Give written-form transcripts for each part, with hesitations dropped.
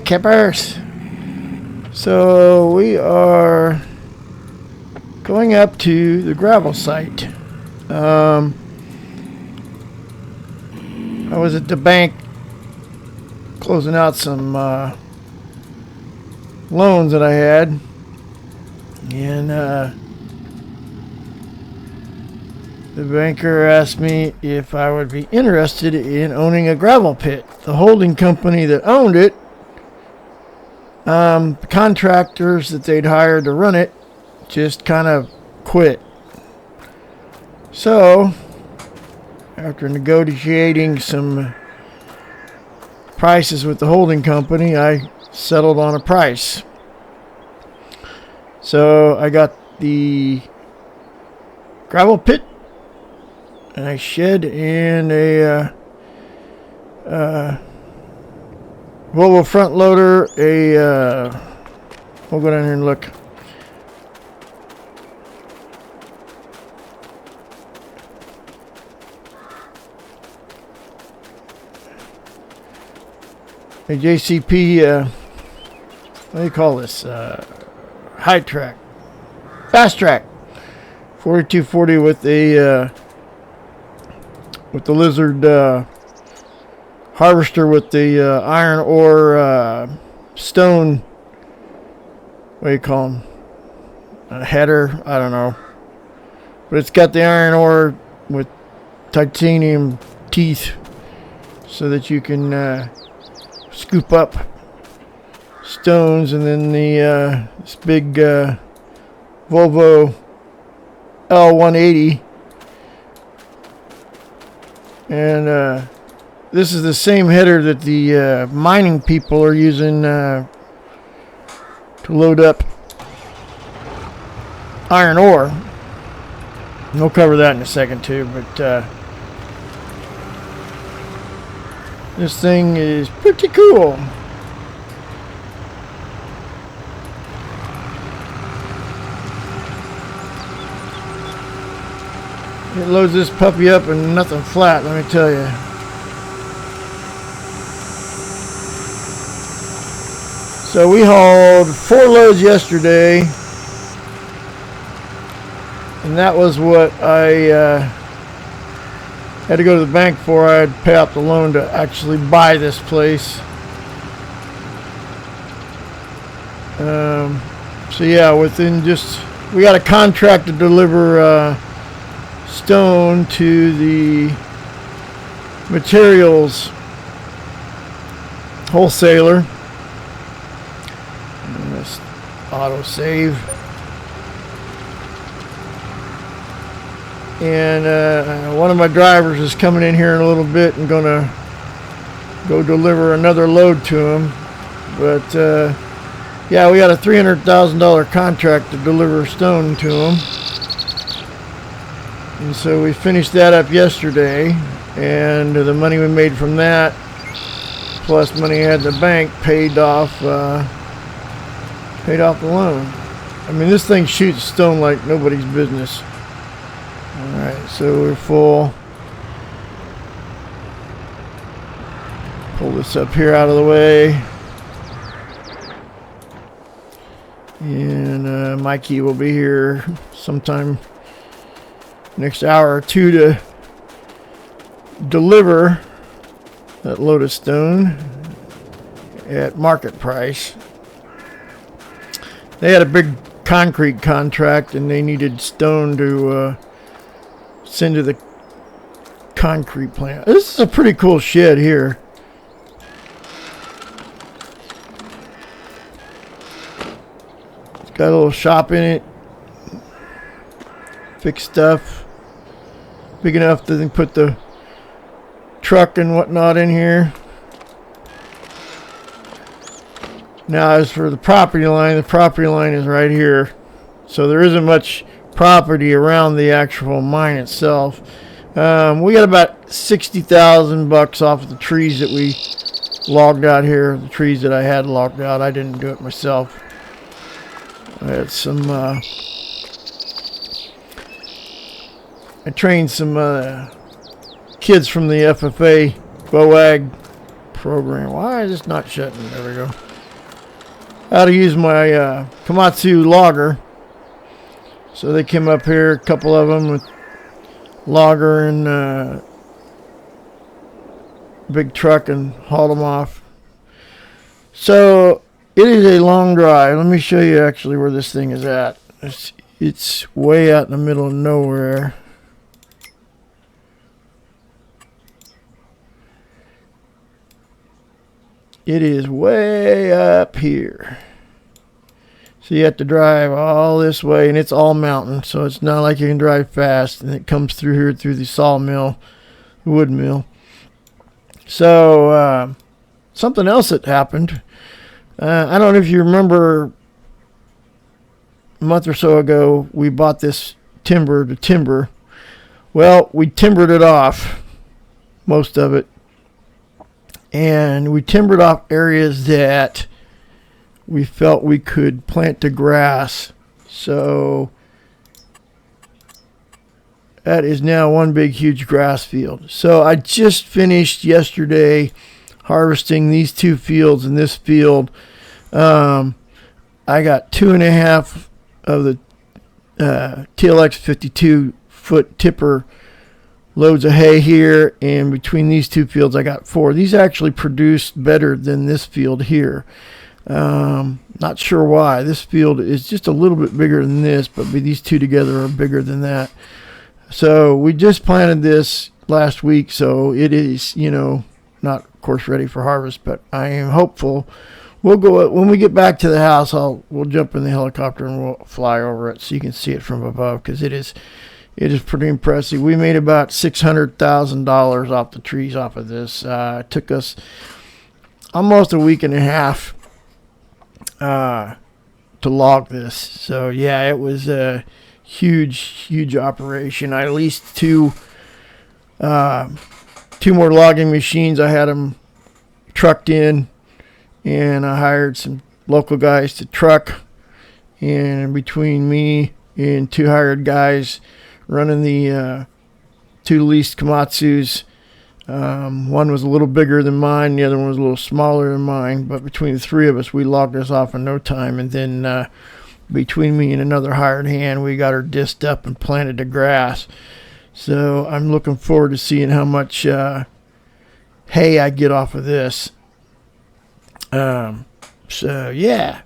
campers. So we are going up to the gravel site. I was at the bank closing out some loans that I had, and the banker asked me if I would be interested in owning a gravel pit. The holding company that owned it, the contractors that they'd hired to run it just kind of quit. So, after negotiating some prices with the holding company, I settled on a price. So I got the gravel pit, and a shed, and a Volvo front loader. We'll go down here and look. A JCP, what do you call this? High track, fast track, 4240 with the lizard harvester with the iron ore stone. What do you call them? A header? I don't know. But it's got the iron ore with titanium teeth, so that you can scoop up stones. And then the this big Volvo L180, and this is the same header that the mining people are using to load up iron ore. And we'll cover that in a second too, but this thing is pretty cool. It loads this puppy up and nothing flat, let me tell you. So we hauled 4 loads yesterday, and that was what I had to go to the bank for. I had to pay off the loan to actually buy this place. So yeah, we got a contract to deliver stone to the materials wholesaler. And this auto save. And one of my drivers is coming in here in a little bit and gonna go deliver another load to him. But yeah, we got a $300,000 contract to deliver stone to him. And so we finished that up yesterday, and the money we made from that, plus money I had in the bank, paid off the loan. I mean, this thing shoots stone like nobody's business. Alright, so we're full. Pull this up here out of the way. And Mikey will be here sometime next hour or two to deliver that load of stone at market price. They had a big concrete contract, and they needed stone to send to the concrete plant. This is a pretty cool shed here. It's got a little shop in it. Fix stuff. Big enough that they can put the truck and whatnot in here. Now, as for the property line is right here. So there isn't much property around the actual mine itself. We got about 60,000 bucks off of the trees that we logged out here. The trees that I had logged out. I didn't do it myself. I had some I trained some kids from the FFA BOAG program. Why is this not shutting? There we go. how to use my Komatsu logger. So they came up here, a couple of them with logger and big truck, and hauled them off. So it is a long drive. Let me show you actually where this thing is at. It's way out in the middle of nowhere. It is way up here. So you have to drive all this way, and it's all mountain, so it's not like you can drive fast. And it comes through here through the sawmill, wood mill. So something else that happened. I don't know if you remember, a month or so ago, we bought this timber to timber. Well, we timbered it off, most of it. And we timbered off areas that we felt we could plant to grass. So that is now one big huge grass field. So I just finished yesterday harvesting these two fields. In this field, I got 2.5 of the TLX 52 foot tipper loads of hay here, and between these two fields I got 4. These actually produced better than this field here. Not sure why. This field is just a little bit bigger than this, but these two together are bigger than that. So we just planted this last week, so it is, not of course ready for harvest, but I am hopeful. We'll go when we get back to the house. We'll jump in the helicopter and we'll fly over it so you can see it from above, because it is pretty impressive. We made about $600,000 off the trees off of this. It took us almost a week and a half to log this. So yeah, it was a huge operation. I leased two more logging machines. I had them trucked in, and I hired some local guys to truck. And between me and 2 hired guys running the 2 leased Komatsus, one was a little bigger than mine, the other one was a little smaller than mine, but between the 3 of us, we logged this off in no time. And then between me and another hired hand, we got her disced up and planted to grass. So I'm looking forward to seeing how much hay I get off of this. So yeah.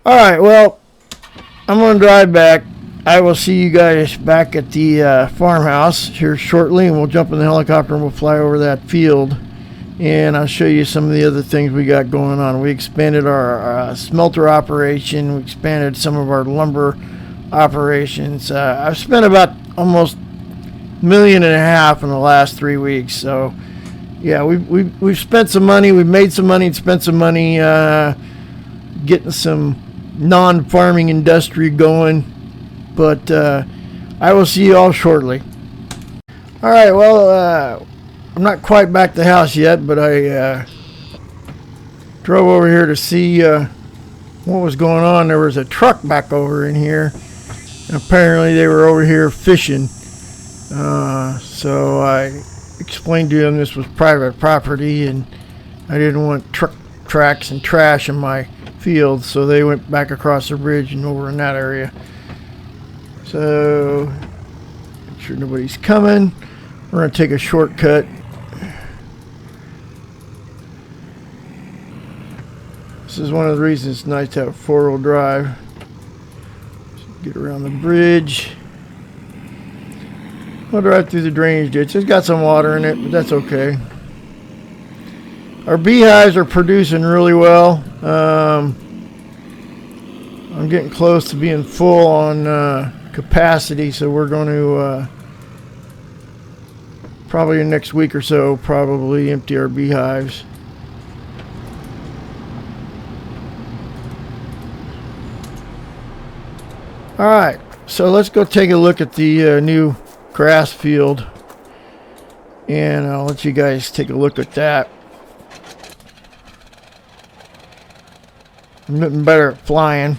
All right, well, I'm going to drive back. I will see you guys back at the farmhouse here shortly, and we'll jump in the helicopter and we'll fly over that field, and I'll show you some of the other things we got going on. We expanded our smelter operation. We expanded some of our lumber operations. I've spent about almost $1.5 million in the last 3 weeks. So yeah, we've spent some money. We've made some money and spent some money getting some non-farming industry going. But I will see you all shortly. All right, well, I'm not quite back to the house yet, but I drove over here to see what was going on. There was a truck back over in here, and apparently they were over here fishing. So I explained to them this was private property, and I didn't want truck tracks and trash in my field, so they went back across the bridge and over in that area. So, make sure nobody's coming. We're going to take a shortcut. This is one of the reasons it's nice to have 4-wheel drive. Get around the bridge. We'll drive through the drainage ditch. It's got some water in it, but that's okay. Our beehives are producing really well. I'm getting close to being full on capacity, so we're going to probably in the next week or so probably empty our beehives. All right, so let's go take a look at the new grass field, and I'll let you guys take a look at that. I'm getting better at flying.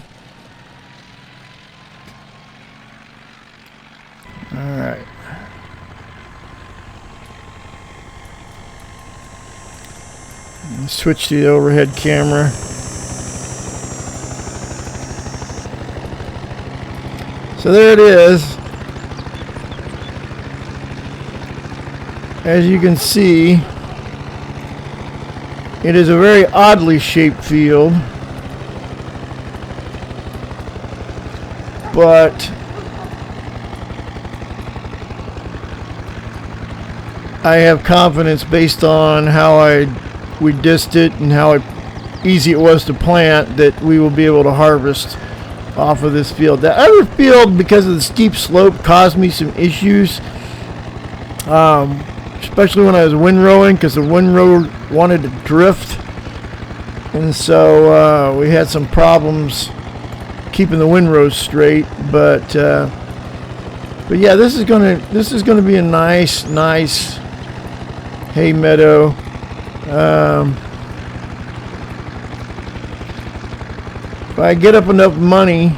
Alright. Switch to the overhead camera. So there it is. As you can see, it is a very oddly shaped field, but I have confidence based on how we dissed it and how easy it was to plant that we will be able to harvest off of this field. The other field, because of the steep slope, caused me some issues, especially when I was windrowing, because the windrow wanted to drift, and so we had some problems keeping the windrows straight. But yeah, this is gonna be a nice hay meadow. If I get up enough money,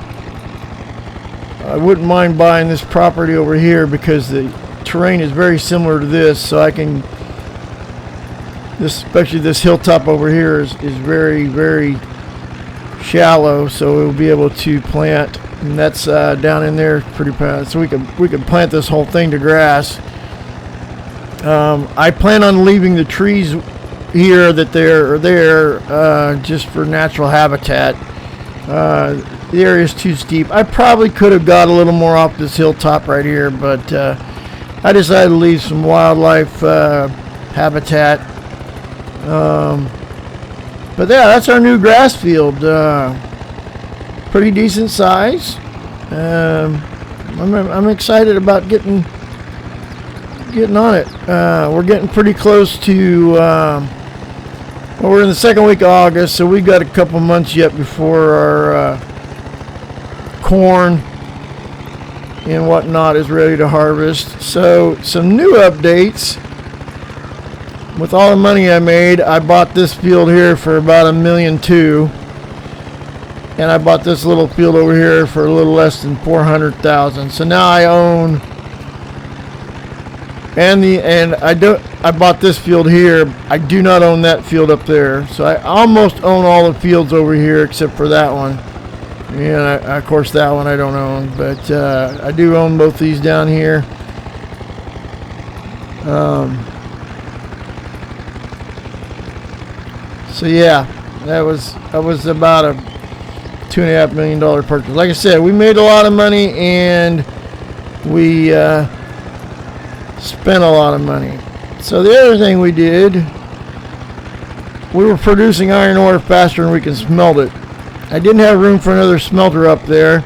I wouldn't mind buying this property over here, because the terrain is very similar to this, so I can, especially this hilltop over here is very, very shallow, so we'll be able to plant, and that's down in there pretty fast, so we can plant this whole thing to grass. I plan on leaving the trees here that they're there just for natural habitat. The area is too steep. I probably could have got a little more off this hilltop right here, but I decided to leave some wildlife habitat. But yeah, that's our new grass field. Pretty decent size. I'm excited about getting on it. We're getting pretty close to well, we're in the second week of August, so we've got a couple months yet before our corn and whatnot is ready to harvest. So some new updates. With all the money I made, I bought this field here for about $1.2 million, and I bought this little field over here for a little less than $400,000. So now I own, I bought this field here. I do not own that field up there, so I almost own all the fields over here except for that one. And of course that one I don't own, but I do own both these down here. So yeah, that was about a $2.5 million purchase. Like I said, we made a lot of money, and we spent a lot of money. So the other thing we did, we were producing iron ore faster than we can smelt it. I didn't have room for another smelter up there,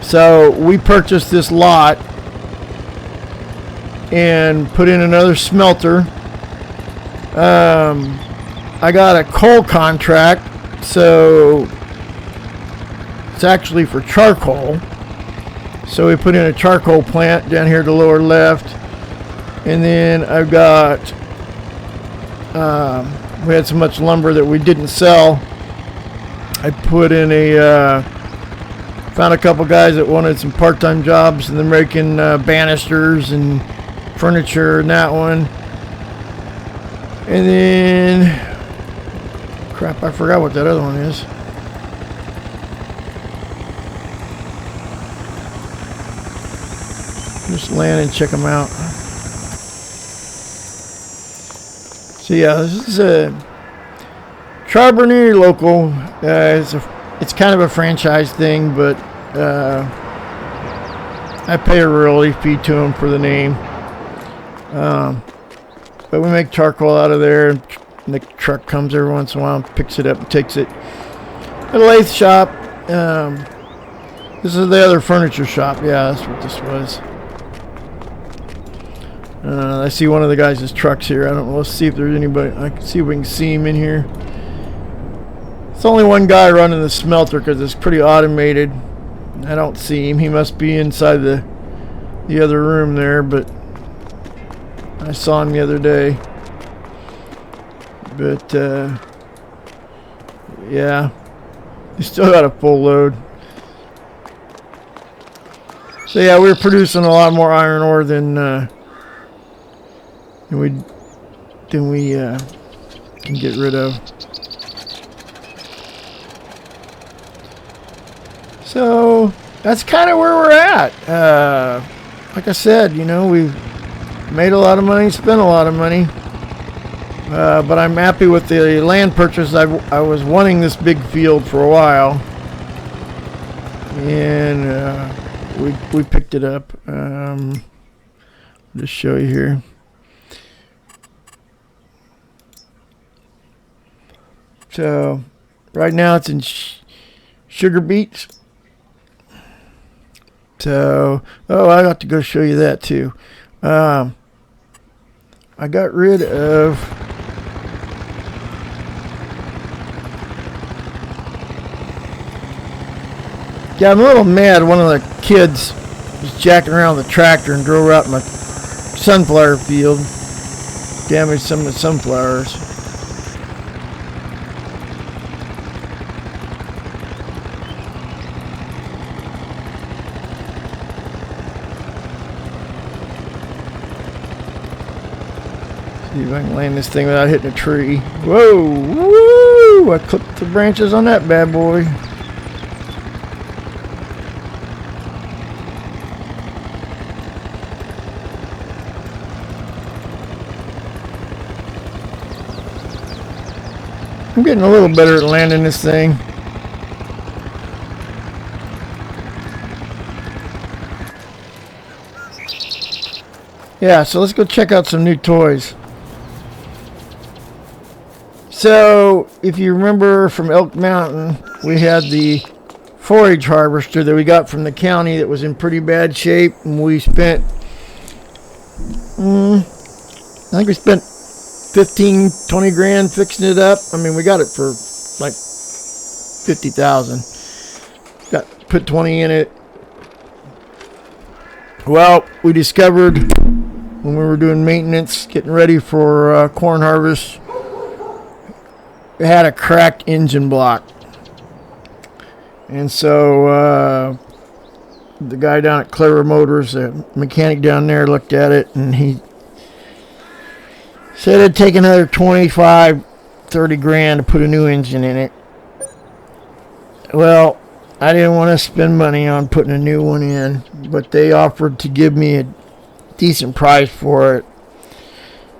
so we purchased this lot and put in another smelter. I got a coal contract, so it's actually for charcoal. So we put in a charcoal plant down here to the lower left, and then I've got we had so much lumber that we didn't sell. I put in found a couple guys that wanted some part-time jobs, and they're making banisters and furniture in that one. And then crap, I forgot what that other one is. Just land and check them out. So yeah, this is a Charbonneir local. It's kind of a franchise thing, but I pay a royalty fee to them for the name. But we make charcoal out of there, and the truck comes every once in a while and picks it up and takes it. A lathe shop. This is the other furniture shop. Yeah, that's what this was. I see one of the guys' trucks here. I don't know. Let's see if there's anybody. I can see if we can see him in here. It's only one guy running the smelter because it's pretty automated. I don't see him. He must be inside the other room there, but I saw him the other day. But yeah, he still got a full load. So yeah, we were producing a lot more iron ore than we can get rid of. So that's kind of where we're at. Like I said, you know, we've made a lot of money, spent a lot of money. But I'm happy with the land purchase. I was wanting this big field for a while, and we picked it up. Just show you here. So right now it's in sugar beets. So I got to go show you that too. I got rid of I'm a little mad. One of the kids was jacking around the tractor and drove out my sunflower field, damaged some of the sunflowers. See if I can land this thing without hitting a tree. Whoa! Woo! I clipped the branches on that bad boy. I'm getting a little better at landing this thing. Yeah, so let's go check out some new toys. So, if you remember from Elk Mountain, we had the forage harvester that we got from the county that was in pretty bad shape, and we spent, I think we spent 15, 20 grand fixing it up. I mean, we got it for like 50,000. Put 20 in it. Well, we discovered when we were doing maintenance, getting ready for corn harvest, it had a cracked engine block. And so the guy down at Clever Motors, the mechanic down there, looked at it, and he said it'd take another 25, 30 grand to put a new engine in it. Well, I didn't want to spend money on putting a new one in, but they offered to give me a decent price for it.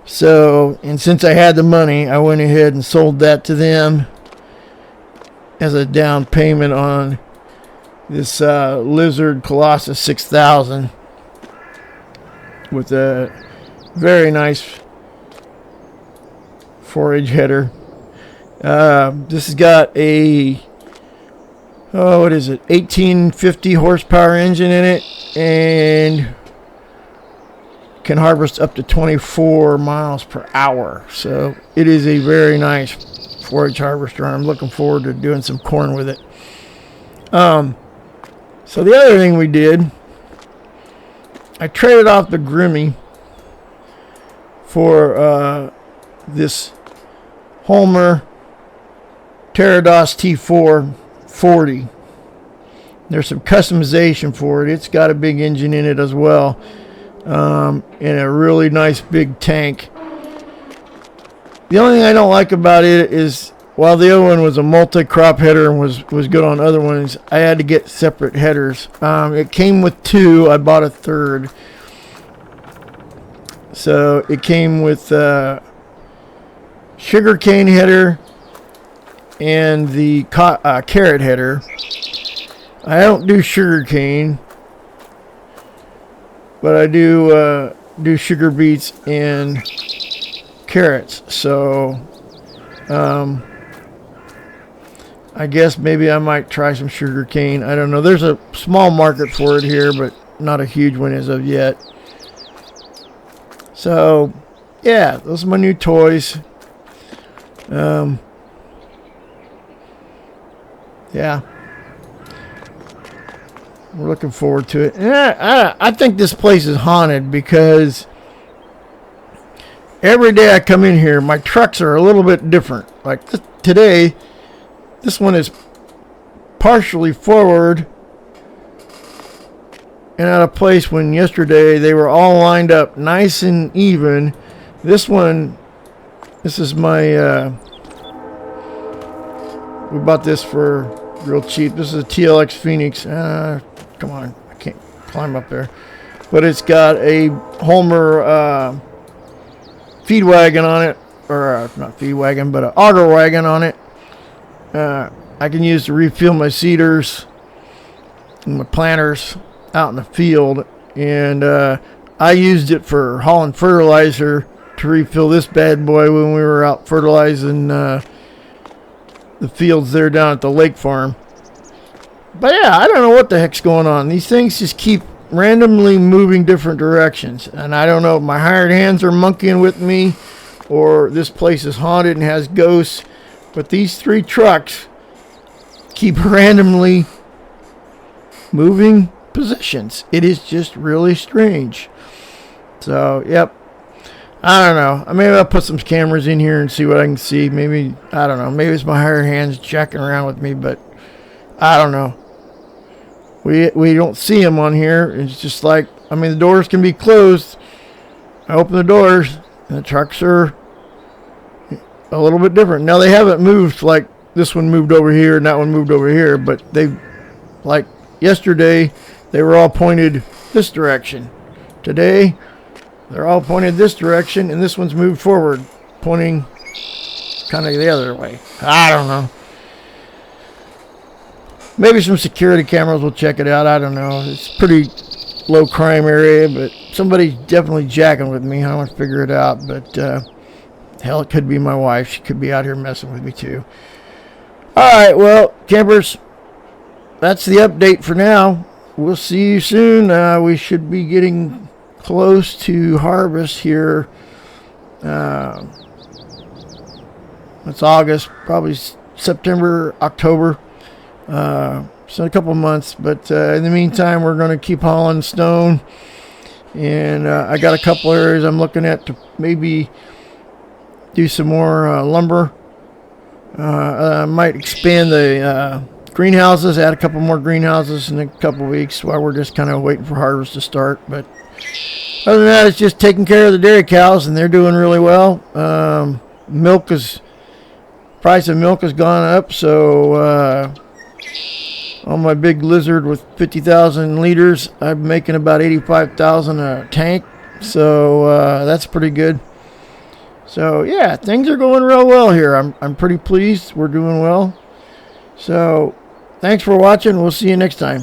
So, and since I had the money, I went ahead and sold that to them as a down payment on this Lizard Colossus 6000 with a very nice forage header. This has got a what is it, 1850 horsepower engine in it, and can harvest up to 24 miles per hour. So it is a very nice forage harvester. I'm looking forward to doing some corn with it. So the other thing we did, I traded off the Grimmy for this Homer Pterodos T4 40. There's some customization for it. It's got a big engine in it as well, and a really nice big tank. The only thing I don't like about it is, while the other one was a multi-crop header and was good on other ones, I had to get separate headers. It came with two. I bought a third. So it came with sugarcane header and the carrot header. I don't do sugarcane, but I do sugar beets and carrots. So I guess maybe I might try some sugarcane. I don't know. There's a small market for it here, but not a huge one as of yet. So yeah, those are my new toys. Yeah, we're looking forward to it. And I think this place is haunted because every day I come in here, my trucks are a little bit different. Like today, this one is partially forward and out of place, when yesterday they were all lined up nice and even. This one, this is my, we bought this for real cheap. This is a TLX Phoenix. come on, I can't climb up there. But it's got a Homer feed wagon on it, or not feed wagon, but an auger wagon on it. I can use to refill my seeders and my planters out in the field, and I used it for hauling fertilizer to refill this bad boy when we were out fertilizing the fields there down at the lake farm. But yeah, I don't know what the heck's going on. These things just keep randomly moving different directions, and I don't know if my hired hands are monkeying with me or this place is haunted and has ghosts, but these 3 trucks keep randomly moving positions. It is just really strange. So, yep. I don't know. Maybe I'll put some cameras in here and see what I can see. Maybe, I don't know. Maybe it's my hired hands jacking around with me, but I don't know. We don't see them on here. It's just like, I mean, the doors can be closed. I open the doors, and the trucks are a little bit different. Now, they haven't moved like this one moved over here and that one moved over here, but they, like yesterday, they were all pointed this direction. Today, they're all pointed this direction, and this one's moved forward, pointing kind of the other way. I don't know. Maybe some security cameras will check it out. I don't know. It's a pretty low crime area, but somebody's definitely jacking with me. I want to figure it out, but hell, it could be my wife. She could be out here messing with me too. All right, well, campers, that's the update for now. We'll see you soon. We should be getting close to harvest here. It's August, probably September, October. So a couple months, but in the meantime, we're going to keep hauling stone, and I got a couple areas I'm looking at to maybe do some more lumber. I might expand the greenhouses, add a couple more greenhouses in a couple weeks while we're just kind of waiting for harvest to start. But other than that, it's just taking care of the dairy cows, and they're doing really well. Price of milk has gone up, so on my big lizard with 50,000 liters, I'm making about 85,000 a tank, so that's pretty good. So yeah, things are going real well here. I'm pretty pleased. We're doing well. So thanks for watching. We'll see you next time.